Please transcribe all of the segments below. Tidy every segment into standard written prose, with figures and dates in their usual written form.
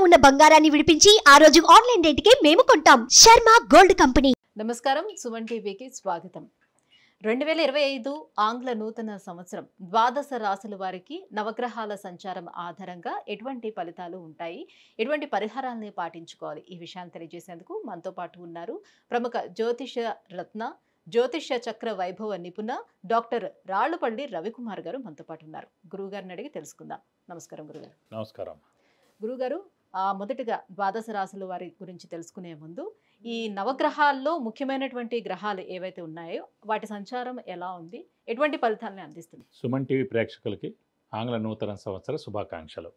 ఉన్న బంగారాన్ని విడిపించి ఆ రోజు ఆన్లైన్ రేటుకే మేము కొంటాం. Sharma gold company. నమస్కారం, సుమన్ టీవీకి స్వాగతం. 2025 ఆంగ్ల నూతన సంవత్సరం ద్వాదశ రాశుల వారికి నవగ్రహాల సంచారం ఆధారంగా ఎటువంటి ఫలితాలు ఉంటాయి, ఎటువంటి పరిహారాలను పాటించుకోవాలి, ఈ విషయాన్ని తెలియజేసేందుకు మనతో పాటు ఉన్నారు ప్రముఖ జ్యోతిష రత్న, జ్యోతిష చక్ర వైభవ నిపుణ డాక్టర్ రాళ్లపల్లి రవికుమార్ గారు మనతో పాటు ఉన్నారు. గురువుగారిని అడిగి తెలుసుకుందాం. నమస్కారం గురుగారు. నమస్కారం గురుగారు. మొదటిగా ద్వాదశ రాశుల వారి గురించి తెలుసుకునే ముందు ఈ నవగ్రహాల్లో ముఖ్యమైనటువంటి గ్రహాలు ఏవైతే ఉన్నాయో వాటి సంచారం ఎలా ఉంది, ఎటువంటి ఫలితాలను అందిస్తుంది? సుమన్ టీవీ ప్రేక్షకులకి ఆంగ్ల నూతన సంవత్సర శుభాకాంక్షలు.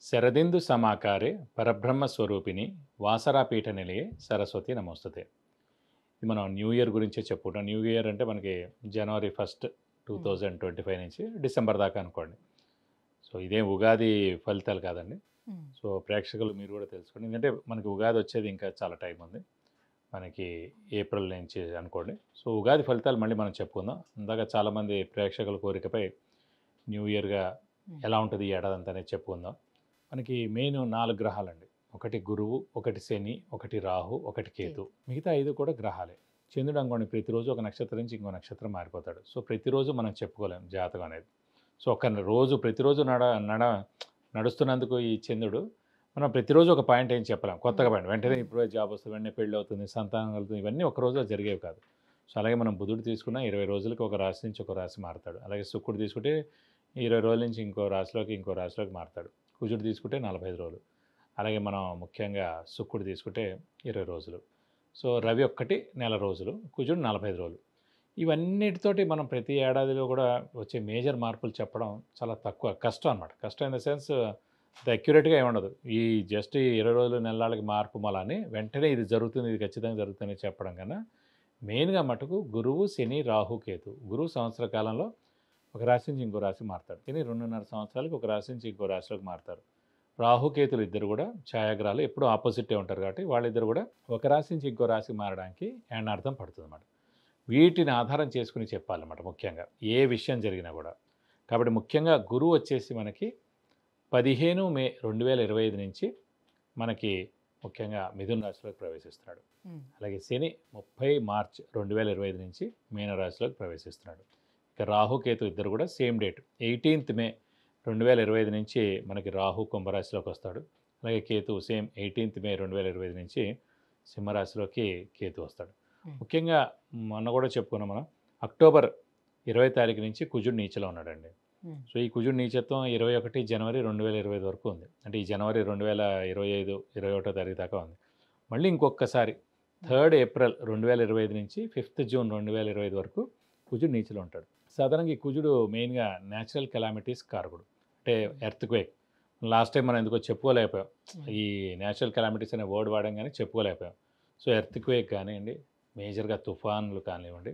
శరదిందు సమాకారే పరబ్రహ్మ స్వరూపిణి వాసరాపీఠ నిలయే సరస్వతి నమోస్తుతే. ఇది మనం న్యూ ఇయర్ గురించే చెప్పుకుంటాం. న్యూ ఇయర్ అంటే మనకి జనవరి 1, 2025 నుంచి డిసెంబర్ దాకా అనుకోండి. సో ఇదేం ఉగాది ఫలితాలు కాదండి. సో ప్రేక్షకులు మీరు కూడా తెలుసుకోండి, ఎందుకంటే మనకి ఉగాది వచ్చేది ఇంకా చాలా టైం ఉంది, మనకి ఏప్రిల్ నుంచి అనుకోండి. సో ఉగాది ఫలితాలు మళ్ళీ మనం చెప్పుకుందాం. ఇందాక చాలామంది ప్రేక్షకుల కోరికపై న్యూ ఇయర్గా ఎలా ఉంటుంది ఈ ఏడాది అంతా అనేది చెప్పుకుందాం. మనకి మెయిన్ 4 గ్రహాలండి. ఒకటి గురువు, ఒకటి శని, ఒకటి రాహు, ఒకటి కేతు. మిగతా 5 కూడా గ్రహాలే. చంద్రుడు అనుకోండి ప్రతిరోజు ఒక నక్షత్రం నుంచి ఇంకో నక్షత్రం మారిపోతాడు. సో ప్రతిరోజు మనం చెప్పుకోలేం జాతకం అనేది. సో ప్రతిరోజు నడుస్తున్నందుకు ఈ చంద్రుడు మనం ప్రతిరోజు ఒక పాయింట్ ఏం చెప్పలేం, కొత్తగా పాయింట్ వెంటనే ఇప్పుడు జాబ్ వస్తుంది, వెంటనే పెళ్ళి అవుతుంది, సంతానం కలుగుతుంది, ఇవన్నీ ఒక రోజులో జరిగేవి కాదు. సో అలాగే మనం బుధుడు తీసుకున్న 20 రోజులకి ఒక రాశి నుంచి ఒక రాశి మారుతాడు. అలాగే శుక్రుడు తీసుకుంటే 20 రోజుల నుంచి ఇంకో రాశిలోకి మారుతాడు. కుజుడు తీసుకుంటే 45 రోజులు. అలాగే మనం ముఖ్యంగా శుక్రుడు తీసుకుంటే 20 రోజులు. సో రవి ఒక్కటి నెల రోజులు, కుజుడు 45 రోజులు. ఇవన్నిటితోటి మనం ప్రతి ఏడాదిలో కూడా వచ్చే మేజర్ మార్పులు చెప్పడం చాలా తక్కువ, కష్టం అనమాట. కష్టం ఇన్ ద సెన్స్ అక్యురేట్గా ఏముండదు. ఈ జస్ట్ 20 రోజులు నెలలకి మార్పు మళ్ళీ వెంటనే ఇది జరుగుతుంది, ఇది ఖచ్చితంగా జరుగుతుంది చెప్పడం కన్నా మెయిన్గా మటుకు గురువు, శని, రాహు, కేతు. గురువు సంవత్సర కాలంలో ఒక రాశి నుంచి ఇంకో రాశి మారుతాడు. శని 2.5 సంవత్సరాలకి ఒక రాశి నుంచి ఇంకో రాశిలోకి మారుతారు. రాహుకేతులు ఇద్దరు కూడా ఛాయాగ్రహాలు, ఎప్పుడూ ఆపోజిటే ఉంటారు కాబట్టి వాళ్ళిద్దరు కూడా ఒక రాశి నుంచి ఇంకో రాశి మారడానికి అర్థం పడుతుంది అన్నమాట. వీటిని ఆధారం చేసుకుని చెప్పాలన్నమాట ముఖ్యంగా ఏ విషయం జరిగినా కూడా. కాబట్టి ముఖ్యంగా గురువు వచ్చేసి మనకి 15 మే 2025 నుంచి మనకి ముఖ్యంగా మిథున రాశిలోకి ప్రవేశిస్తున్నాడు. అలాగే శని 30 మార్చ్ 2025 నుంచి మీన రాశిలోకి ప్రవేశిస్తున్నాడు. ఇక రాహుకేతు ఇద్దరు కూడా సేమ్ డేట్ 18 మే 2025 నుంచి మనకి రాహు కుంభరాశిలోకి వస్తాడు. అలాగే కేతు సేమ్ 18 మే 2025 నుంచి సింహరాశిలోకి కేతు వస్తాడు. ముఖ్యంగా మొన్న కూడా చెప్పుకున్నాం మనం, అక్టోబర్ 20 తారీఖు నుంచి కుజుడు నీచలో ఉన్నాడండి. సో ఈ కుజుడు నీచత్వం 21 జనవరి 2025 వరకు ఉంది. అంటే ఈ జనవరి 2025 21 తారీఖు దాకా ఉంది. మళ్ళీ ఇంకొకసారి 3 ఏప్రిల్ 2025 నుంచి 5 జూన్ 2025 వరకు కుజుడు నీచలో ఉంటాడు. సాధారణంగా ఈ కుజుడు మెయిన్గా న్యాచురల్ కెలామిటీస్ కారకుడు, అంటే ఎర్త్క్వేక్. లాస్ట్ టైం మనం ఎందుకో చెప్పుకోలేకపోయాం, ఈ న్యాచురల్ కెలామిటీస్ అనే వర్డ్ వాడడం కానీ చెప్పుకోలేకపోయాం. సో ఎర్త్క్వేక్ కానివ్వండి, మేజర్గా తుఫాన్లు కానివ్వండి,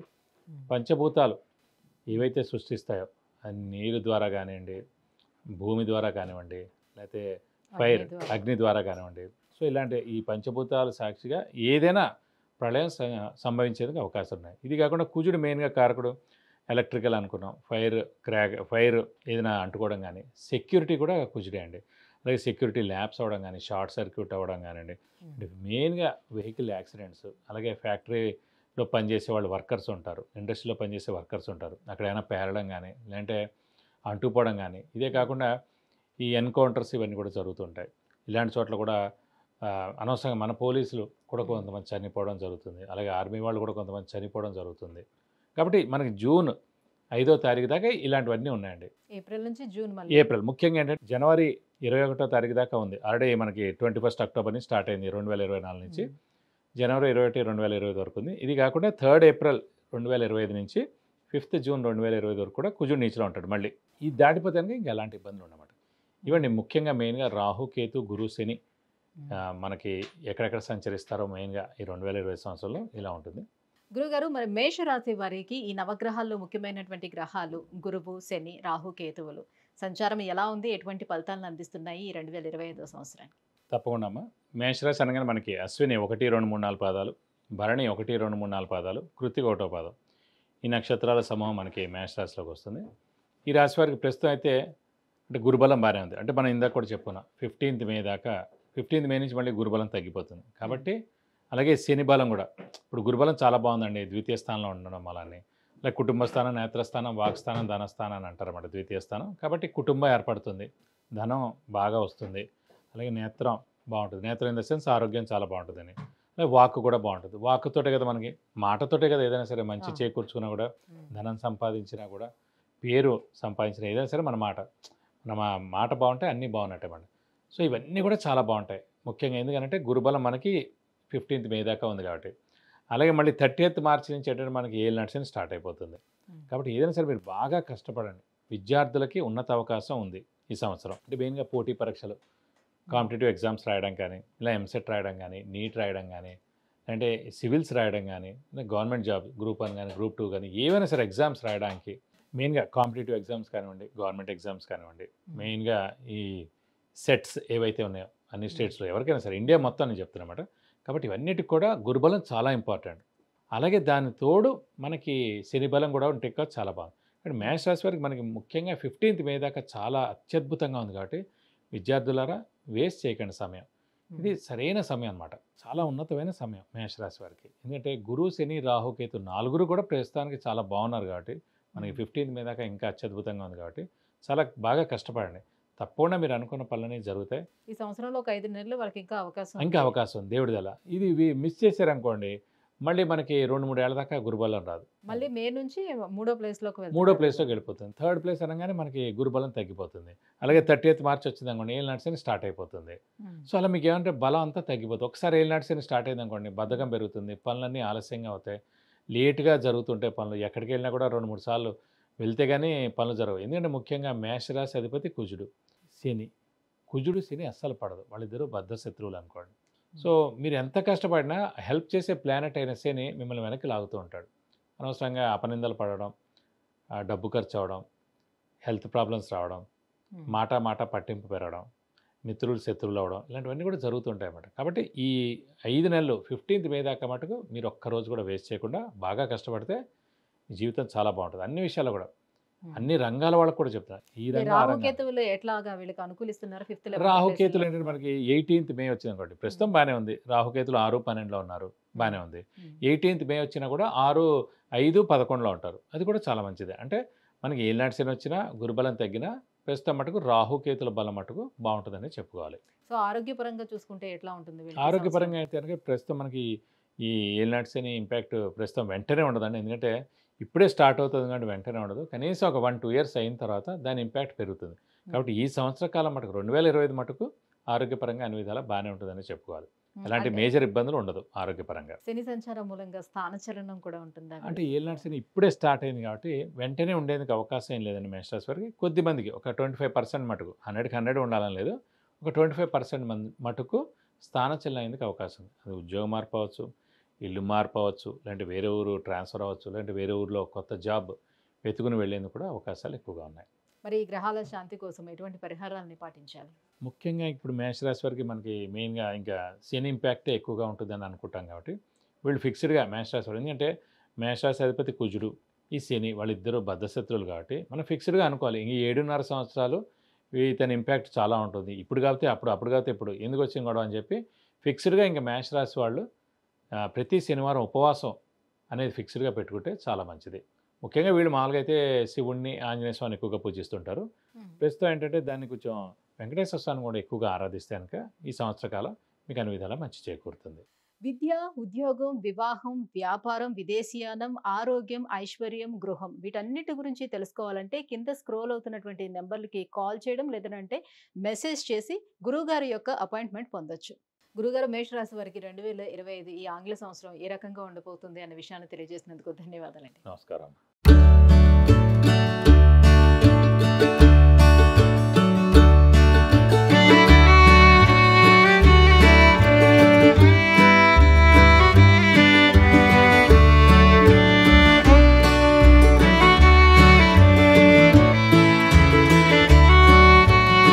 పంచభూతాలు ఏవైతే సృష్టిస్తాయో నీరు ద్వారా కానివ్వండి, భూమి ద్వారా కానివ్వండి, లేకపోతే ఫైర్ అగ్ని ద్వారా కానివ్వండి. సో ఇలాంటి ఈ పంచభూతాలు సాక్షిగా ఏదైనా ప్రళయం సంభవించేందుకు అవకాశం ఉన్నాయి. ఇది కాకుండా కుజుడు మెయిన్గా కారకుడు, ఎలక్ట్రికల్ అనుకున్నాం, ఫైర్ ఏదైనా అంటుకోవడం కానీ, సెక్యూరిటీ కూడా కుజుడే అండి. అలాగే సెక్యూరిటీ ల్యాబ్స్ అవ్వడం కానీ, షార్ట్ సర్క్యూట్ అవ్వడం కానివ్వండి, మెయిన్గా వెహికల్ యాక్సిడెంట్స్, అలాగే ఫ్యాక్టరీలో పనిచేసే వాళ్ళు వర్కర్స్ ఉంటారు, ఇండస్ట్రీలో పనిచేసే వర్కర్స్ ఉంటారు, అక్కడైనా పేరడం కానీ లేదంటే అంటుపోవడం కానీ. ఇదే కాకుండా ఈ ఎన్కౌంటర్స్ ఇవన్నీ కూడా జరుగుతుంటాయి. ఇలాంటి చోట్ల కూడా అనవసరంగా మన పోలీసులు కూడా కొంతమంది చనిపోవడం జరుగుతుంది. అలాగే ఆర్మీ వాళ్ళు కూడా కొంతమంది చనిపోవడం జరుగుతుంది. కాబట్టి మనకి జూన్ 5వ తారీఖు దాకా ఇలాంటివన్నీ ఉన్నాయండి. ఏప్రిల్ నుంచి జూన్, ఏప్రిల్ ముఖ్యంగా ఏంటంటే జనవరి 21వ తారీఖు దాకా ఉంది. ఆల్రెడీ మనకి 21 అక్టోబర్ నుంచి స్టార్ట్ అయింది 2024 నుంచి జనవరి 21, 2025 వరకు ఉంది. ఇది కాకుండా 3 ఏప్రిల్ 2025 నుంచి 5 జూన్ 2025 వరకు కూడా కుజుడు నీచలో ఉంటాడు. మళ్ళీ ఈ దాటిపోతే ఇంకా ఎలాంటి ఇబ్బందులు ఉన్నమాట. ఇవన్నీ ముఖ్యంగా మెయిన్గా రాహు, కేతు, గురు, శని మనకి ఎక్కడెక్కడ సంచరిస్తారో మెయిన్గా ఈ 2025 సంవత్సరంలో ఇలా ఉంటుంది. గురుగారు, మరి మేషరాశి వారికి ఈ నవగ్రహాల్లో ముఖ్యమైనటువంటి గ్రహాలు గురువు, శని, రాహు, కేతువులు సంచారం ఎలా ఉంది, ఎటువంటి ఫలితాలను అందిస్తున్నాయి ఈ 2025 సంవత్సరానికి? తప్పకుండా అమ్మ. మేషరాశి అనగానే మనకి అశ్విని 1, 2, 3, 4 పాదాలు, భరణి 1, 2, 3, 4 పాదాలు, కృత్తిక 1వ పాదం. ఈ నక్షత్రాల సమూహం మనకి మేషరాశిలోకి వస్తుంది. ఈ రాశి వారికి ప్రస్తుతం అయితే అంటే గురుబలం బాగానే ఉంది. అంటే మనం ఇందాక కూడా చెప్పుకున్నాం 15th మే దాకా 15th మే నుంచి మళ్ళీ గురుబలం తగ్గిపోతుంది. కాబట్టి అలాగే శని బలం కూడా ఇప్పుడు గురుబలం చాలా బాగుందండి ద్వితీయ స్థానంలో ఉండడం వల్లనే. లైక్ కుటుంబ స్థానం, నేత్రస్థానం, వాక్స్థానం, ధనస్థానం అని అంటారన్నమాట ద్వితీయ స్థానం. కాబట్టి కుటుంబం ఏర్పడుతుంది, ధనం బాగా వస్తుంది, అలాగే నేత్రం బాగుంటుంది. నేత్రం ఇన్ ద సెన్స్ ఆరోగ్యం చాలా బాగుంటుందని. అలాగే వాక్ కూడా బాగుంటుంది. వాక్తోటే కదా మనకి మాటతోటే కదా ఏదైనా సరే మంచి చేకూర్చుకున్నా కూడా, ధనం సంపాదించినా కూడా, పేరు సంపాదించిన ఏదైనా సరే మన మాట బాగుంటే అన్నీ బాగున్నట్టే మనం. సో ఇవన్నీ కూడా చాలా బాగుంటాయి ముఖ్యంగా. ఎందుకంటే గురుబలం మనకి 15th మే దాకా ఉంది కాబట్టి. అలాగే మళ్ళీ 30th మార్చి నుంచి ఏంటంటే మనకి ఏళ్ళ నడిచిన స్టార్ట్ అయిపోతుంది. కాబట్టి ఏదైనా సరే మీరు బాగా కష్టపడండి. విద్యార్థులకి ఉన్నత అవకాశం ఉంది ఈ సంవత్సరం. అంటే మెయిన్గా పోటీ పరీక్షలు, కాంపిటేటివ్ ఎగ్జామ్స్ రాయడం కానీ, ఇలా ఎంసెట్ రాయడం కానీ, నీట్ రాయడం కానీ, అంటే సివిల్స్ రాయడం కానీ, గవర్నమెంట్ జాబ్ గ్రూప్ 1 కానీ, గ్రూప్ 2 కానీ, ఏవైనా సరే ఎగ్జామ్స్ రాయడానికి మెయిన్గా కాంపిటేటివ్ ఎగ్జామ్స్ కానివ్వండి, గవర్నమెంట్ ఎగ్జామ్స్ కానివ్వండి, మెయిన్గా ఈ సెట్స్ ఏవైతే ఉన్నాయో అన్ని స్టేట్స్లో ఎవరికైనా సరే ఇండియా మొత్తం నేను చెప్తున్నమాట. కాబట్టి ఇవన్నిటికి కూడా గురుబలం చాలా ఇంపార్టెంట్. అలాగే దాని తోడు మనకి శని బలం కూడా ఉంటే చాలా బాగుంది. కానీ మేష రాశి వారికి మనకి ముఖ్యంగా 15th మే దాకా చాలా అత్యద్భుతంగా ఉంది. కాబట్టి విద్యార్థులారా వేస్ట్ చేయకండి సమయం. ఇది సరైన సమయం అన్నమాట. చాలా ఉన్నతమైన సమయం మేషరాశి వారికి. ఎందుకంటే గురు, శని, రాహు, కేతు నలుగురు కూడా ప్రస్తుతానికి చాలా బాగున్నారు. కాబట్టి మనకి 15th మే దాకా ఇంకా అత్యద్భుతంగా ఉంది. కాబట్టి చాలా బాగా కష్టపడండి. తప్పకుండా మీరు అనుకున్న పనులన్నీ జరుగుతాయి. ఈ సంవత్సరంలో ఒక 5 నెలలు వాళ్ళకి ఇంకా అవకాశం అవకాశం ఉంది దేవుడి దల. ఇది మిస్ చేశారనుకోండి మళ్ళీ మనకి 2-3 ఏళ్ల దాకా గురుబలం రాదు. మళ్ళీ మే నుంచి 3వ ప్లేస్లోకి వెళ్తారు. 3వ ప్లేస్లోకి వెళ్ళిపోతుంది. 3rd ప్లేస్ అనగానే మనకి గురుబలం తగ్గిపోతుంది. అలాగే 30th మార్చి వచ్చింది అనుకోండి ఏళ్ళ నడిచిన స్టార్ట్ అయిపోతుంది. సో అలా మీకు ఏమంటే బలం అంతా తగ్గిపోతుంది. ఒకసారి ఏళ్ళ నడిచిన స్టార్ట్ అయింది అనుకోండి బద్ధకం పెరుగుతుంది, పనులన్నీ ఆలస్యంగా అవుతాయి, లేట్గా జరుగుతుంటాయి పనులు. ఎక్కడికి వెళ్ళినా కూడా 2-3 సార్లు వెళ్తే కానీ పనులు జరగవు. ఎందుకంటే ముఖ్యంగా మేషరాశి అధిపతి కుజుడు, శని అస్సలు పడదు. వాళ్ళిద్దరూ బద్ధ శత్రువులు అనుకోండి. సో మీరు ఎంత కష్టపడినా హెల్ప్ చేసే ప్లానెట్ అయిన శని మిమ్మల్ని వెనక్కి లాగుతూ ఉంటాడు. అనవసరంగా అపనిందలు పడడం, డబ్బు ఖర్చు అవడం, హెల్త్ ప్రాబ్లమ్స్ రావడం, మాట పట్టింపు పెరగడం, మిత్రులు శత్రువులు అవడం, ఇలాంటివన్నీ కూడా జరుగుతుంటాయి అన్నమాట. కాబట్టి ఈ 5 నెలలు 15th మే దాకా మటుకు మీరు ఒక్కరోజు కూడా వేస్ట్ చేయకుండా బాగా కష్టపడితే జీవితం చాలా బాగుంటుంది. అన్ని విషయాల్లో కూడా, అన్ని రంగాల వాళ్ళకు కూడా చెప్తాను. ఈ రంగం రాహుకేతువులు ఎట్లాగా వీళ్ళకి అనుకూలిస్తున్నారు? 5th రాహుకేతులు ఏంటంటే మనకి 18th మే వచ్చింది అనుకోండి, ప్రస్తుతం బాగానే ఉంది. రాహుకేతులు 6-12లో ఉన్నారు, బాగానే ఉంది. 18th మే వచ్చినా కూడా 6-5-11లో ఉంటారు, అది కూడా చాలా మంచిదే. అంటే మనకి ఏళ్ళనాటి శని వచ్చినా గురుబలం తగ్గినా ప్రస్తుతం మటుకు రాహుకేతుల బలం మటుకు బాగుంటుందని చెప్పుకోవాలి. సో ఆరోగ్యపరంగా చూసుకుంటే ఎట్లా ఉంటుంది? ఆరోగ్యపరంగా అయితే కనుక ప్రస్తుతం మనకి ఈ ఏళ్ళనాటి శని ఇంపాక్ట్ ప్రస్తుతం వెంటనే ఉండదండి. ఎందుకంటే ఇప్పుడే స్టార్ట్ అవుతుంది కాబట్టి వెంటనే ఉండదు. కనీసం ఒక 1-2 ఇయర్స్ అయిన తర్వాత దాని ఇంపాక్ట్ పెరుగుతుంది. కాబట్టి ఈ సంవత్సర కాలం మటుకు 2025 మటుకు ఆరోగ్యపరంగా అన్ని విధాలా బాగానే ఉంటుందని చెప్పుకోవాలి. ఎలాంటి మేజర్ ఇబ్బందులు ఉండదు ఆరోగ్యపరంగా. శని సంచారం మూలంగా స్థానచలనం కూడా ఉంటుందా? అంటే ఏళ్ళనాటి శని ఇప్పుడే స్టార్ట్ అయింది కాబట్టి వెంటనే ఉండేందుకు అవకాశం ఏం లేదండి మేషరాశి వారికి. కొద్ది మందికి ఒక 25% మటుకు, 100కి 100 ఉండాలని లేదు, ఒక 25% మటుకు స్థానచలనం అయ్యేందుకు అవకాశం ఉంది. అది ఉద్యోగ మార్పు అవ్వచ్చు, ఇల్లు మార్పు అవ్వచ్చు, లేదంటే వేరే ఊరు ట్రాన్స్ఫర్ అవ్వచ్చు, లేదంటే వేరే ఊరిలో కొత్త జాబ్ వెతుకుని వెళ్ళేందుకు కూడా అవకాశాలు ఎక్కువగా ఉన్నాయి. మరి ఈ గ్రహాల శాంతి కోసం ఎటువంటి పరిహారాలని పాటించాలి? ముఖ్యంగా ఇప్పుడు మేషరాశి వారికి మనకి మెయిన్గా ఇంకా శని ఇంపాక్టే ఎక్కువగా ఉంటుందని అనుకుంటాం. కాబట్టి వీళ్ళు ఫిక్స్డ్గా మేషరాశి వారు, ఎందుకంటే మేషరాశి అధిపతి కుజుడు, ఈ శని వాళ్ళిద్దరూ బద్ధశత్రువులు. కాబట్టి మనం ఫిక్స్డ్గా అనుకోవాలి ఈ 7.5 సంవత్సరాలు ఇతని ఇంపాక్ట్ చాలా ఉంటుంది. ఇప్పుడు కాబట్టి అప్పుడు కాబట్టి ఇప్పుడు ఎందుకు వచ్చింది గొడవ అని చెప్పి ఫిక్స్డ్గా ఇంకా మేషరాశి వాళ్ళు ప్రతి శనివారం ఉపవాసం అనేది ఫిక్స్డ్గా పెట్టుకుంటే చాలా మంచిది. ముఖ్యంగా వీళ్ళు మామూలుగా అయితే శివుణ్ణి, ఆంజనేయ స్వామిని ఎక్కువగా పూజిస్తుంటారు. ప్రస్తుతం ఏంటంటే దాన్ని కొంచెం వెంకటేశ్వర స్వామిని కూడా ఎక్కువగా ఆరాధిస్తే కనుక ఈ సంవత్సర కాలం మీకు అన్ని విధాలా మంచి చేకూరుతుంది. విద్య, ఉద్యోగం, వివాహం, వ్యాపారం, విదేశీయానం, ఆరోగ్యం, ఐశ్వర్యం, గృహం వీటన్నిటి గురించి తెలుసుకోవాలంటే కింద స్క్రోల్ అవుతున్నటువంటి నెంబర్లకి కాల్ చేయడం లేదంటే మెసేజ్ చేసి గురువుగారి యొక్క అపాయింట్మెంట్ పొందొచ్చు. గురుగారు, మేషరాశి వారికి 2025 ఈ ఆంగ్ల సంవత్సరం ఏ రకంగా ఉండబోతుంది అనే విషయాన్ని తెలియజేసినందుకు ధన్యవాదాలండి. నమస్కారం.